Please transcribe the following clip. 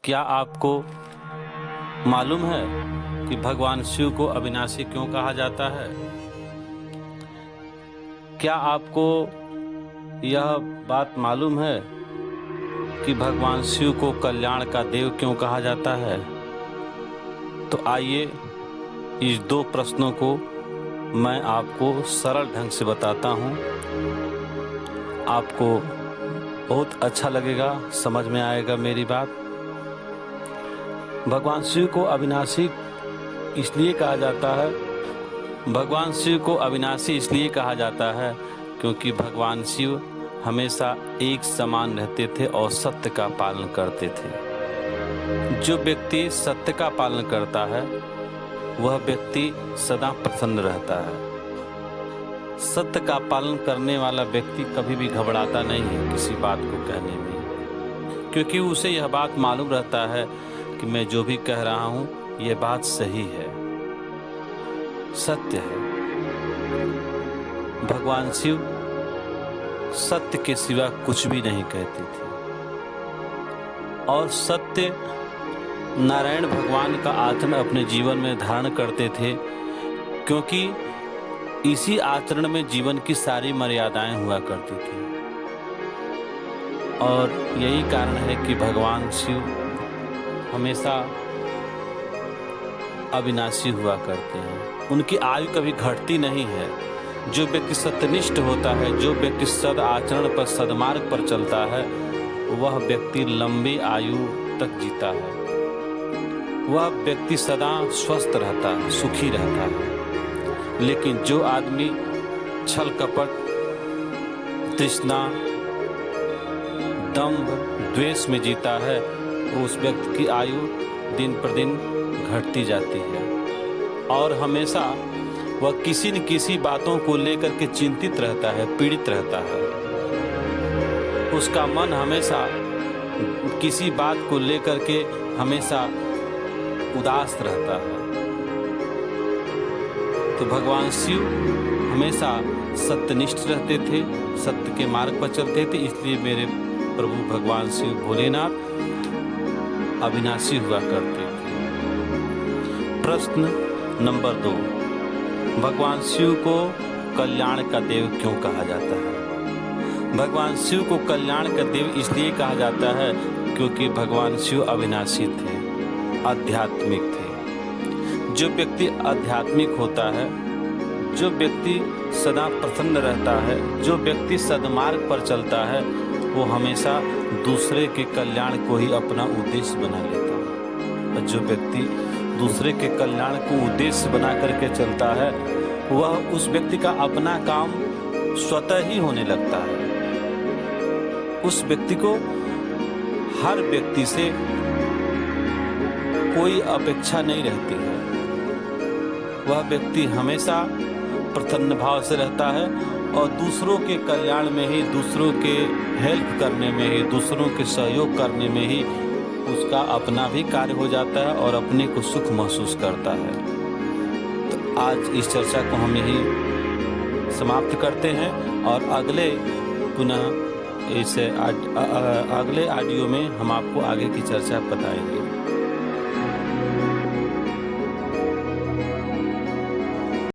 क्या आपको मालूम है कि भगवान शिव को अविनाशी क्यों कहा जाता है? क्या आपको यह बात मालूम है कि भगवान शिव को कल्याण का देव क्यों कहा जाता है? तो आइए इस दो प्रश्नों को मैं आपको सरल ढंग से बताता हूँ। आपको बहुत अच्छा लगेगा, समझ में आएगा मेरी बात। भगवान शिव को अविनाशी इसलिए कहा जाता है, भगवान शिव को अविनाशी इसलिए कहा जाता है क्योंकि भगवान शिव हमेशा एक समान रहते थे और सत्य का पालन करते थे। जो व्यक्ति सत्य का पालन करता है वह व्यक्ति सदा प्रसन्न रहता है। सत्य का पालन करने वाला व्यक्ति कभी भी घबराता नहीं है किसी बात को कहने में, क्योंकि उसे यह बात मालूम रहता है कि मैं जो भी कह रहा हूँ ये बात सही है, सत्य है। भगवान शिव सत्य के सिवा कुछ भी नहीं कहते थे और सत्य नारायण भगवान का आचरण अपने जीवन में धारण करते थे, क्योंकि इसी आचरण में जीवन की सारी मर्यादाएं हुआ करती थी। और यही कारण है कि भगवान शिव हमेशा अविनाशी हुआ करते हैं। उनकी आयु कभी घटती नहीं है। जो व्यक्ति सत्यनिष्ठ होता है, जो व्यक्ति सद आचरण पर सदमार्ग पर चलता है, वह व्यक्ति लंबी आयु तक जीता है। वह व्यक्ति सदा स्वस्थ रहता है, सुखी रहता है। लेकिन जो आदमी छल कपट, तृष्णा, दंभ, द्वेष में जीता है, उस व्यक्ति की आयु दिन पर दिन घटती जाती है और हमेशा वह किसी न किसी बातों को लेकर के चिंतित रहता है, पीड़ित रहता है। उसका मन हमेशा किसी बात को लेकर के हमेशा उदास रहता है। तो भगवान शिव हमेशा सत्यनिष्ठ रहते थे, सत्य के मार्ग पर चलते थे, इसलिए मेरे प्रभु भगवान शिव भोलेनाथ अविनाशी हुआ करते थे। प्रश्न नंबर 2, भगवान शिव को कल्याण का देव क्यों कहा जाता है? भगवान शिव को कल्याण का देव इसलिए कहा जाता है क्योंकि भगवान शिव अविनाशी थे, आध्यात्मिक थे। जो व्यक्ति आध्यात्मिक होता है, जो व्यक्ति सदा प्रसन्न रहता है, जो व्यक्ति सदमार्ग पर चलता है, वो हमेशा दूसरे के कल्याण को ही अपना उद्देश्य बना लेता है। और जो व्यक्ति दूसरे के कल्याण को उद्देश्य बना करके चलता है, वह उस व्यक्ति का अपना काम स्वतः ही होने लगता है। उस व्यक्ति को हर व्यक्ति से कोई अपेक्षा नहीं रहती है। वह व्यक्ति हमेशा प्रसन्न भाव से रहता है और दूसरों के कल्याण में ही, दूसरों के हेल्प करने में ही, दूसरों के सहयोग करने में ही उसका अपना भी कार्य हो जाता है और अपने को सुख महसूस करता है। तो आज इस चर्चा को हम यही समाप्त करते हैं और अगले पुनः इसे अगले ऑडियो में हम आपको आगे की चर्चा बताएंगे।